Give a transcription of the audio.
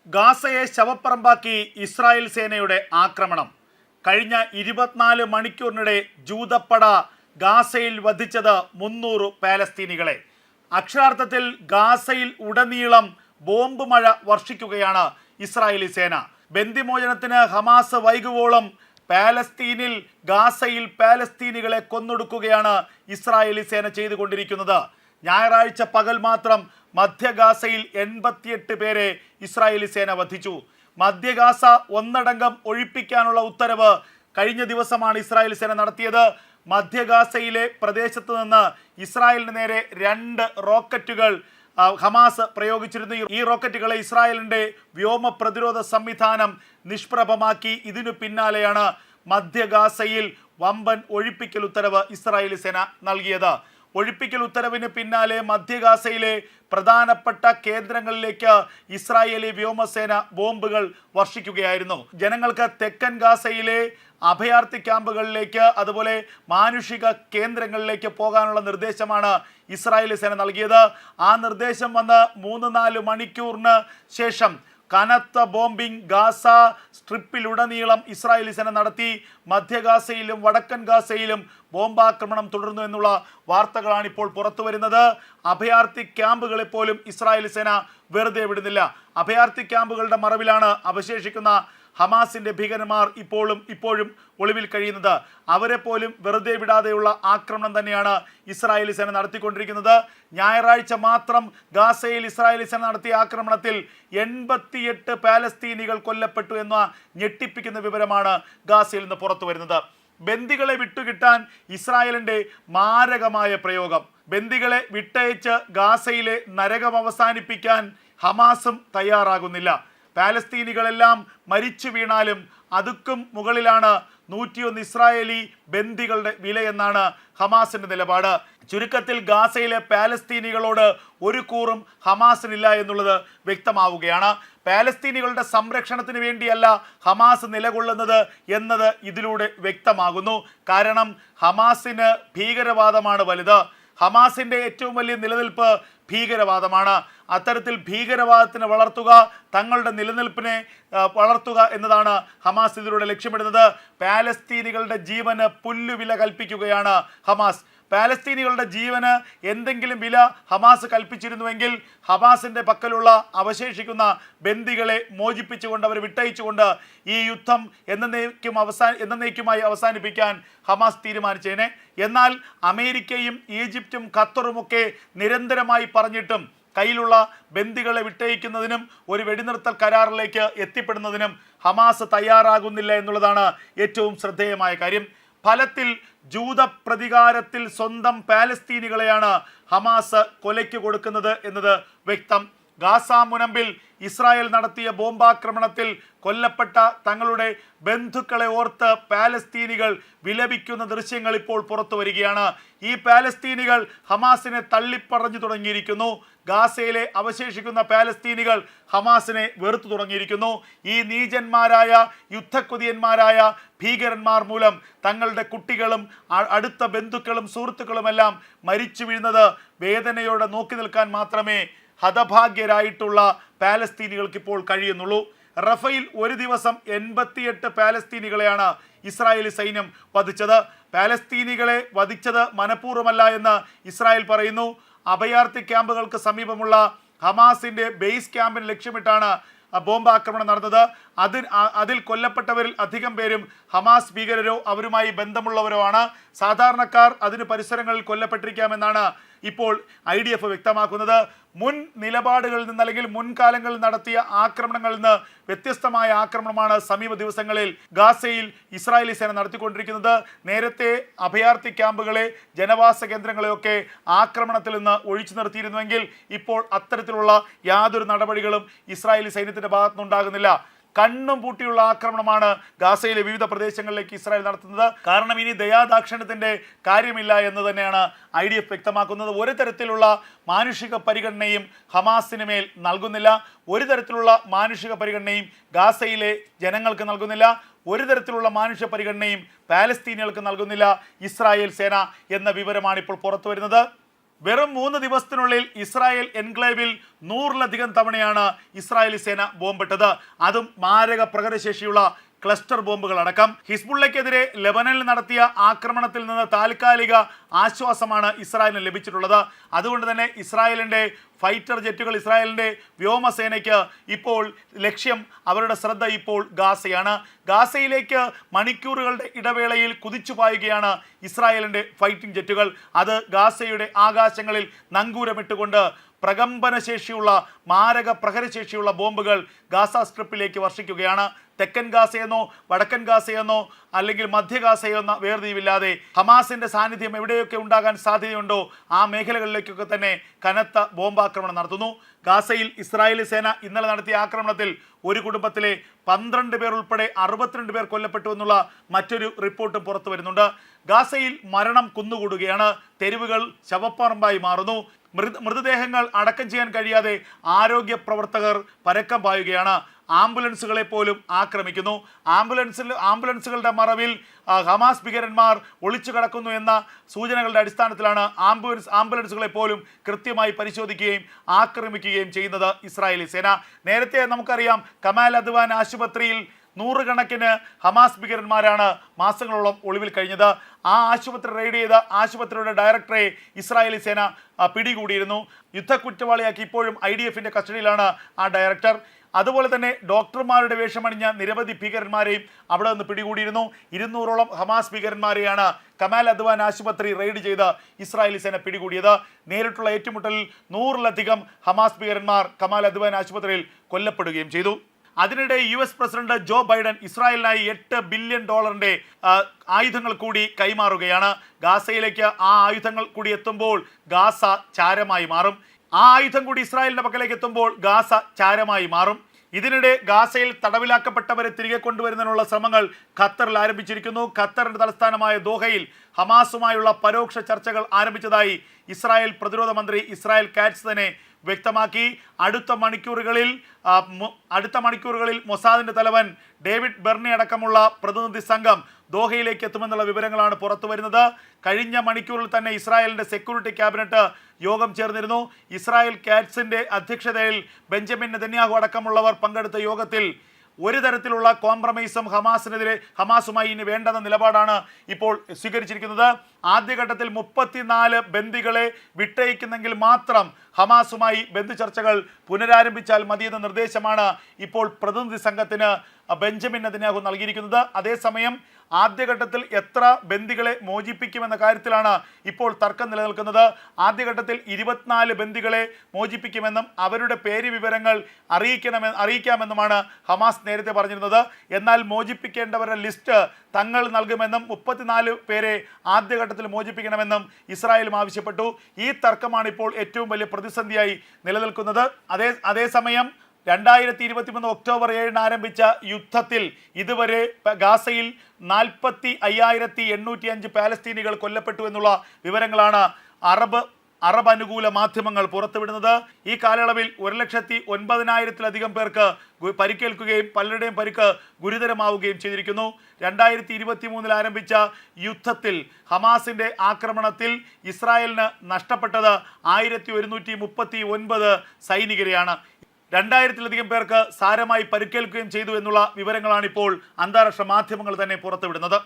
ഗാസയെ ശവപ്പറമ്പാക്കി Israel സേനയുടെ ആക്രമണം. കഴിഞ്ഞ 24 മണിക്കൂറിനിടെ ജൂതപ്പട ഗാസയിൽ വധിച്ചത് 300 പാലസ്തീനികളെ. അക്ഷരാർത്ഥത്തിൽ ഗാസയിൽ ഉടനീളം ബോംബ് മഴ വർഷിക്കുകയാണ് ഇസ്രായേലി സേന. ബന്ദിമോചനത്തിന് ഹമാസ് വൈകുവോളം ഗാസയിൽ പാലസ്തീനികളെ കൊന്നൊടുക്കുകയാണ് ഇസ്രായേലി സേന ചെയ്തുകൊണ്ടിരിക്കുന്നത്. ഞായറാഴ്ച പകൽ മാത്രം മധ്യ ഗാസയിൽ 88 പേരെ ഇസ്രായേലി സേന വധിച്ചു. മധ്യ ഗാസ ഒന്നടങ്കം ഒഴിപ്പിക്കാനുള്ള ഉത്തരവ് കഴിഞ്ഞ ദിവസമാണ് ഇസ്രായേൽ സേന നടത്തിയത്. മധ്യ ഗാസയിലെ പ്രദേശത്ത് നിന്ന് ഇസ്രായേലിന് നേരെ 2 റോക്കറ്റുകൾ ഹമാസ് പ്രയോഗിച്ചിരുന്നു. ഈ റോക്കറ്റുകളെ ഇസ്രായേലിൻ്റെ വ്യോമ പ്രതിരോധ സംവിധാനം നിഷ്പ്രഭമാക്കി. ഇതിനു പിന്നാലെയാണ് മധ്യ ഗാസയിൽ വമ്പൻ ഒഴിപ്പിക്കൽ ഉത്തരവ് ഇസ്രായേലി സേന നൽകിയത്. ഒഴിപ്പിക്കൽ ഉത്തരവിന് പിന്നാലെ മധ്യ ഗാസയിലെ പ്രധാനപ്പെട്ട കേന്ദ്രങ്ങളിലേക്ക് ഇസ്രായേലി വ്യോമസേന ബോംബുകൾ വർഷിക്കുകയായിരുന്നു. ജനങ്ങൾക്ക് തെക്കൻ ഗാസയിലെ അഭയാർത്ഥി ക്യാമ്പുകളിലേക്ക് അതുപോലെ മാനുഷിക കേന്ദ്രങ്ങളിലേക്ക് പോകാനുള്ള നിർദ്ദേശമാണ് ഇസ്രായേലി സേന നൽകിയത്. ആ നിർദ്ദേശം വന്ന് 3-4 മണിക്കൂറിന് ശേഷം കനത്ത ബോംബിംഗ് ഗാസ സ്ട്രിപ്പിലുടനീളം ഇസ്രായേലി സേന നടത്തി. മധ്യ ഗാസയിലും വടക്കൻ ഗാസയിലും ബോംബാക്രമണം തുടർന്നു എന്നുള്ള വാർത്തകളാണ് ഇപ്പോൾ പുറത്തു വരുന്നത്. അഭയാർത്ഥി ക്യാമ്പുകളെ പോലും ഇസ്രായേലി സേന വെറുതെ വിടുന്നില്ല. അഭയാർത്ഥി ക്യാമ്പുകളുടെ മറവിലാണ് അവശേഷിക്കുന്ന ഹമാസിന്റെ ഭീകരന്മാർ ഇപ്പോഴും ഒളിവിൽ കഴിയുന്നത്. അവരെ പോലും വെറുതെ വിടാതെയുള്ള ആക്രമണം തന്നെയാണ് ഇസ്രായേലി സേന നടത്തിക്കൊണ്ടിരിക്കുന്നത്. ഞായറാഴ്ച മാത്രം ഗാസയിൽ ഇസ്രായേലി സേന നടത്തിയ ആക്രമണത്തിൽ 88 പാലസ്തീനികൾ കൊല്ലപ്പെട്ടു എന്ന ഞെട്ടിപ്പിക്കുന്ന വിവരമാണ് ഗാസയിൽ നിന്ന് പുറത്തു വരുന്നത്. ബന്ദികളെ വിട്ടുകിട്ടാൻ ഇസ്രായേലിന്റെ മാരകമായ പ്രയോഗം. ബന്ദികളെ വിട്ടയച്ച് ഗാസയിലെ നരകം അവസാനിപ്പിക്കാൻ ഹമാസും തയ്യാറാകുന്നില്ല. പാലസ്തീനികളെല്ലാം മരിച്ചു വീണാലും അതുക്കും മുകളിലാണ് 101 ഇസ്രായേലി ബന്ദികളുടെ വിലയെന്നാണ് ഹമാസിന്റെ നിലപാട്. ചുരുക്കത്തിൽ ഗാസയിലെ പാലസ്തീനികളോട് ഒരു കൂറും ഹമാസിനില്ല എന്നുള്ളത് വ്യക്തമാവുകയാണ്. പാലസ്തീനികളുടെ സംരക്ഷണത്തിന് വേണ്ടിയല്ല ഹമാസ് നിലകൊള്ളുന്നത് എന്നത് ഇതിലൂടെ വ്യക്തമാകുന്നു. കാരണം ഹമാസിന് ഭീകരവാദമാണ് വലുത്. ഹമാസിന്റെ ഏറ്റവും വലിയ നിലനിൽപ്പ് ഭീകരവാദമാണ്. അത്തരത്തിൽ ഭീകരവാദത്തിനെ വളർത്തുക, തങ്ങളുടെ നിലനിൽപ്പിനെ വളർത്തുക എന്നതാണ് ഹമാസ് ഇതിലൂടെ ലക്ഷ്യമിടുന്നത്. പാലസ്തീനികളുടെ ജീവന് പുല്ലുവില കൽപ്പിക്കുകയാണ് ഹമാസ്. പാലസ്തീനികളുടെ ജീവന് എന്തെങ്കിലും വില ഹമാസ് കൽപ്പിച്ചിരുന്നുവെങ്കിൽ ഹമാസിന്റെ പക്കലുള്ള അവശേഷിക്കുന്ന ബന്ദികളെ മോചിപ്പിച്ചുകൊണ്ട് അവരെ വിട്ടയച്ചുകൊണ്ട് ഈ യുദ്ധം എന്നേക്കുമായി അവസാനിപ്പിക്കാൻ ഹമാസ് തീരുമാനിച്ചേനെ. എന്നാൽ അമേരിക്കയും ഈജിപ്തും ഖത്തറുമൊക്കെ നിരന്തരമായി പറഞ്ഞിട്ടും കയ്യിലുള്ള ബന്ദികളെ വിട്ടയക്കുന്നതിനും ഒരു വെടിനിർത്തൽ കരാറിലേക്ക് എത്തിപ്പെടുന്നതിനും ഹമാസ് തയ്യാറാകുന്നില്ല എന്നുള്ളതാണ് ഏറ്റവും ശ്രദ്ധേയമായ കാര്യം. ഫലത്തിൽ ജൂത പ്രതികാരത്തിൽ സ്വന്തം പാലസ്തീനികളെയാണ് ഹമാസ് കൊലയ്ക്ക് കൊടുക്കുന്നത് എന്നത് വ്യക്തം. ഗാസ മുനമ്പിൽ ഇസ്രായേൽ നടത്തിയ ബോംബാക്രമണത്തിൽ കൊല്ലപ്പെട്ട തങ്ങളുടെ ബന്ധുക്കളെ ഓർത്ത് പാലസ്തീനികൾ വിലപിക്കുന്ന ദൃശ്യങ്ങൾ ഇപ്പോൾ പുറത്തു വരികയാണ്. ഈ പാലസ്തീനികൾ ഹമാസിനെ തള്ളിപ്പറഞ്ഞു തുടങ്ങിയിരിക്കുന്നു. ഗാസയിലെ അവശേഷിക്കുന്ന പാലസ്തീനികൾ ഹമാസിനെ വെറുത്തു തുടങ്ങിയിരിക്കുന്നു. ഈ നീചന്മാരായ യുദ്ധക്കൊതിയന്മാരായ ഭീകരന്മാർ മൂലം തങ്ങളുടെ കുട്ടികളും അടുത്ത ബന്ധുക്കളും സുഹൃത്തുക്കളുമെല്ലാം മരിച്ചു വീഴുന്നത് വേദനയോടെ നോക്കി നിൽക്കാൻ മാത്രമേ ഹതഭാഗ്യരായിട്ടുള്ള പാലസ്തീനികൾക്ക് ഇപ്പോൾ കഴിയുന്നുള്ളൂ. റഫയിൽ ഒരു ദിവസം 88 പാലസ്തീനികളെയാണ് ഇസ്രായേലി സൈന്യം വധിച്ചത്. പാലസ്തീനികളെ വധിച്ചത് മനഃപൂർവ്വമല്ല എന്ന് ഇസ്രായേൽ പറയുന്നു. അഭയാർത്ഥി ക്യാമ്പുകൾക്ക് സമീപമുള്ള ഹമാസിന്റെ ബേസ് ക്യാമ്പിന് ലക്ഷ്യമിട്ടാണ് ബോംബാക്രമണം നടന്നത്. അതിൽ കൊല്ലപ്പെട്ടവരിൽ അധികം പേരും ഹമാസ് ഭീകരരോ അവരുമായി ബന്ധമുള്ളവരോ ആണ്. സാധാരണക്കാർ അതിന് പരിസരങ്ങളിൽ കൊല്ലപ്പെട്ടിരിക്കാമെന്നാണ് ഇപ്പോൾ IDF വ്യക്തമാക്കുന്നത്. മുൻ നിലപാടുകളിൽ നിന്ന് അല്ലെങ്കിൽ മുൻകാലങ്ങളിൽ നടത്തിയ ആക്രമണങ്ങളിൽ നിന്ന് വ്യത്യസ്തമായ ആക്രമണമാണ് സമീപ ദിവസങ്ങളിൽ ഗാസയിൽ ഇസ്രായേലി സേന നടത്തിക്കൊണ്ടിരിക്കുന്നത്. നേരത്തെ അഭയാർത്ഥി ക്യാമ്പുകളെ ജനവാസ കേന്ദ്രങ്ങളെയൊക്കെ ആക്രമണത്തിൽ നിന്ന് ഒഴിച്ചു നിർത്തിയിരുന്നുവെങ്കിൽ ഇപ്പോൾ അത്തരത്തിലുള്ള യാതൊരു നടപടികളും ഇസ്രായേലി സൈന്യത്തിന്റെ ഭാഗത്തുനിന്നുണ്ടാകുന്നില്ല. കണ്ണും പൂട്ടിയുള്ള ആക്രമണമാണ് ഗാസയിലെ വിവിധ പ്രദേശങ്ങളിലേക്ക് ഇസ്രായേൽ നടത്തുന്നത്. കാരണം ഇനി ദയാദാക്ഷിണ്യത്തിന്റെ കാര്യമില്ല എന്ന് തന്നെയാണ് IDF വ്യക്തമാക്കുന്നത്. ഒരു തരത്തിലുള്ള മാനുഷിക പരിഗണനയും ഹമാസിന് മേൽ നൽകുന്നില്ല. ഒരു തരത്തിലുള്ള മാനുഷിക പരിഗണനയും ഗാസയിലെ ജനങ്ങൾക്ക് നൽകുന്നില്ല. ഒരു തരത്തിലുള്ള മാനുഷിക പരിഗണനയും പാലസ്തീനികൾക്ക് നൽകുന്നില്ല ഇസ്രായേൽ സേന എന്ന വിവരമാണ് ഇപ്പോൾ പുറത്തു വരുന്നത്. വെറും 3 ദിവസത്തിനുള്ളിൽ ഇസ്രായേൽ എൻക്ലേവിൽ 100-ലധികം തവണയാണ് ഇസ്രായേലി സേന ബോംബിട്ടത്. അതും മാരക പ്രഹരശേഷിയുള്ള ക്ലസ്റ്റർ ബോംബുകൾ അടക്കം. ഹിസ്ബുള്ളയ്ക്കെതിരെ ലെബനനിൽ നടത്തിയ ആക്രമണത്തിൽ നിന്ന് താൽക്കാലിക ആശ്വാസമാണ് ഇസ്രായേലിന് ലഭിച്ചിട്ടുള്ളത്. അതുകൊണ്ട് തന്നെ ഇസ്രായേലിൻ്റെ ഫൈറ്റർ ജെറ്റുകൾ, ഇസ്രായേലിൻ്റെ വ്യോമസേനയ്ക്ക് ഇപ്പോൾ ലക്ഷ്യം, അവരുടെ ശ്രദ്ധ ഇപ്പോൾ ഗാസയാണ്. ഗാസയിലേക്ക് മണിക്കൂറുകളുടെ ഇടവേളയിൽ കുതിച്ചു പായുകയാണ് ഇസ്രായേലിൻ്റെ ഫൈറ്റിംഗ് ജെറ്റുകൾ. അത് ഗാസയുടെ ആകാശങ്ങളിൽ നങ്കൂരമിട്ടുകൊണ്ട് പ്രകമ്പനശേഷിയുള്ള മാരക പ്രഹരശേഷിയുള്ള ബോംബുകൾ ഗാസ സ്ട്രിപ്പിലേക്ക് വർഷിക്കുകയാണ്. തെക്കൻ ഗാസയെന്നോ വടക്കൻ ഗാസയെന്നോ അല്ലെങ്കിൽ മധ്യ ഗാസയെന്നോ വേർതിരിവില്ലാതെ ഹമാസിന്റെ സാന്നിധ്യം എവിടെയൊക്കെ ഉണ്ടാകാൻ സാധ്യതയുണ്ടോ ആ മേഖലകളിലേക്കൊക്കെ തന്നെ കനത്ത ബോംബാക്രമണം നടത്തുന്നു. ഗാസയിൽ ഇസ്രായേലി സേന ഇന്നലെ നടത്തിയ ആക്രമണത്തിൽ ഒരു കുടുംബത്തിലെ 12 പേർ ഉൾപ്പെടെ 62 പേർ കൊല്ലപ്പെട്ടു എന്നുള്ള മറ്റൊരു റിപ്പോർട്ടും പുറത്തു വരുന്നുണ്ട്. ഗാസയിൽ മരണം കുന്നുകൂടുകയാണ്. തെരുവുകൾ ശവപ്പറമ്പായി മാറുന്നു. മൃതദേഹങ്ങൾ അടക്കം ചെയ്യാൻ കഴിയാതെ ആരോഗ്യ പ്രവർത്തകർ പരക്കം പായുകയാണ്. ആംബുലൻസുകളെ പോലും ആക്രമിക്കുന്നു. ആംബുലൻസുകളുടെ മറവിൽ ഹമാസ് ഭീകരന്മാർ ഒളിച്ചു കടക്കുന്നു എന്ന സൂചനകളുടെ അടിസ്ഥാനത്തിലാണ് ആംബുലൻസുകളെ പോലും കൃത്യമായി പരിശോധിക്കുകയും ആക്രമിക്കുകയും ചെയ്യുന്നത് ഇസ്രായേലി സേന. നേരത്തെ നമുക്കറിയാം, കമാൽ അദ്വാൻ ആശുപത്രിയിൽ 100 കണക്കിന് ഹമാസ് ഭീകരന്മാരാണ് മാസങ്ങളോളം ഒളിവിൽ കഴിഞ്ഞത്. ആ ആശുപത്രി റെയ്ഡ് ചെയ്ത ആശുപത്രിയുടെ ഡയറക്ടറെ ഇസ്രായേലി സേന പിടികൂടിയിരുന്നു. യുദ്ധക്കുറ്റവാളിയാക്കി ഇപ്പോഴും IDFന്റെ കസ്റ്റഡിയിലാണ് ആ ഡയറക്ടർ. അതുപോലെ തന്നെ ഡോക്ടർമാരുടെ വേഷമണിഞ്ഞ നിരവധി ഭീകരന്മാരെയും അവിടെ നിന്ന് പിടികൂടിയിരുന്നു. 200ഓളം ഹമാസ് ഭീകരന്മാരെയാണ് കമാൽ അദ്വാൻ ആശുപത്രി റെയ്ഡ് ചെയ്ത് ഇസ്രായേലി സേന പിടികൂടിയത്. നേരിട്ടുള്ള ഏറ്റുമുട്ടലിൽ 100-ലധികം ഹമാസ് ഭീകരന്മാർ കമാൽ അദ്വാൻ ആശുപത്രിയിൽ കൊല്ലപ്പെടുകയും ചെയ്തു. അതിനിടെ US പ്രസിഡന്റ് ജോ ബൈഡൻ ഇസ്രായേലിനായി $8 ബില്യൺ ആയുധങ്ങൾ കൂടി കൈമാറുകയാണ്. ഗാസയിലേക്ക് ആ ആയുധങ്ങൾ കൂടി എത്തുമ്പോൾ ഗാസ ചാരമായി മാറും. ആ ആയുധം കൂടി ഇസ്രായേലിന്റെ പക്കലേക്ക് എത്തുമ്പോൾ ഗാസ ചാരമായി മാറും. ഇതിനിടെ ഗാസയിൽ തടവിലാക്കപ്പെട്ടവരെ തിരികെ കൊണ്ടുവരുന്നതിനുള്ള ശ്രമങ്ങൾ ഖത്തറിൽ ആരംഭിച്ചിരിക്കുന്നു. ഖത്തറിന്റെ തലസ്ഥാനമായ ദോഹയിൽ ഹമാസുമായുള്ള പരോക്ഷ ചർച്ചകൾ ആരംഭിച്ചതായി ഇസ്രായേൽ പ്രതിരോധ മന്ത്രി ഇസ്രായേൽ കാറ്റ്സ് തന്നെ വ്യക്തമാക്കി. അടുത്ത മണിക്കൂറുകളിൽ മൊസാദിന്റെ തലവൻ ഡേവിഡ് ബെർണി അടക്കമുള്ള പ്രതിനിധി സംഘം ദോഹയിലേക്ക് എത്തുമെന്നുള്ള വിവരങ്ങളാണ് പുറത്തു വരുന്നത്. കഴിഞ്ഞ മണിക്കൂറിൽ തന്നെ ഇസ്രായേലിന്റെ സെക്യൂരിറ്റി ക്യാബിനറ്റ് യോഗം ചേർന്നിരുന്നു. ഇസ്രായേൽ കാറ്റ്സിന്റെ അധ്യക്ഷതയിൽ ബെഞ്ചമിൻ നെതന്യാഹു അടക്കമുള്ളവർ പങ്കെടുത്ത യോഗത്തിൽ ഒരു തരത്തിലുള്ള കോംപ്രമൈസും ഹമാസുമായി ഇനി വേണ്ടെന്ന നിലപാടാണ് ഇപ്പോൾ സ്വീകരിച്ചിരിക്കുന്നത്. ആദ്യഘട്ടത്തിൽ 34 ബന്ദികളെ വിട്ടയക്കുന്നെങ്കിൽ മാത്രം ഹമാസുമായി ബന്ധു ചർച്ചകൾ പുനരാരംഭിച്ചാൽ മതിയെന്ന നിർദ്ദേശമാണ് ഇപ്പോൾ പ്രതിനിധി സംഘത്തിന് ബെഞ്ചമിൻ നെതന്യാഹു നൽകിയിരിക്കുന്നത്. അതേസമയം ആദ്യഘട്ടത്തിൽ എത്ര ബന്ദികളെ മോചിപ്പിക്കുമെന്ന കാര്യത്തിലാണ് ഇപ്പോൾ തർക്കം നിലനിൽക്കുന്നത്. ആദ്യഘട്ടത്തിൽ 24 ബന്ദികളെ മോചിപ്പിക്കുമെന്നും അവരുടെ പേര് വിവരങ്ങൾ അറിയിക്കാമെന്നുമാണ് ഹമാസ് നേരത്തെ പറഞ്ഞിരുന്നത്. എന്നാൽ മോചിപ്പിക്കേണ്ടവരുടെ ലിസ്റ്റ് തങ്ങൾ നൽകുമെന്നും 34 പേരെ ആദ്യഘട്ടത്തിൽ മോചിപ്പിക്കണമെന്നും ഇസ്രായേലും ആവശ്യപ്പെട്ടു. ഈ തർക്കമാണ് ഇപ്പോൾ ഏറ്റവും വലിയ പ്രതിസന്ധിയായി നിലനിൽക്കുന്നത്. അതേസമയം 2023 ഒക്ടോബർ 7 ആരംഭിച്ച യുദ്ധത്തിൽ ഇതുവരെ ഗാസയിൽ 45,805 പാലസ്തീനികൾ കൊല്ലപ്പെട്ടു എന്നുള്ള വിവരങ്ങളാണ് അറബ് അനുകൂല മാധ്യമങ്ങൾ പുറത്തുവിടുന്നത്. ഈ കാലയളവിൽ 1,09,000-ലധികം പേർക്ക് പരിക്കേൽക്കുകയും പലരുടെയും പരിക്ക് ഗുരുതരമാവുകയും ചെയ്തിരിക്കുന്നു. 2023 ആരംഭിച്ച യുദ്ധത്തിൽ ഹമാസിന്റെ ആക്രമണത്തിൽ ഇസ്രായേലിന് നഷ്ടപ്പെട്ടത് 1,139 സൈനികരെയാണ്. 2,000-ലധികം പേർക്ക് സാരമായി പരിക്കേൽക്കുകയും ചെയ്തു എന്നുള്ള വിവരങ്ങളാണ് ഇപ്പോൾ അന്താരാഷ്ട്ര മാധ്യമങ്ങൾ തന്നെ പുറത്തുവിടുന്നത്.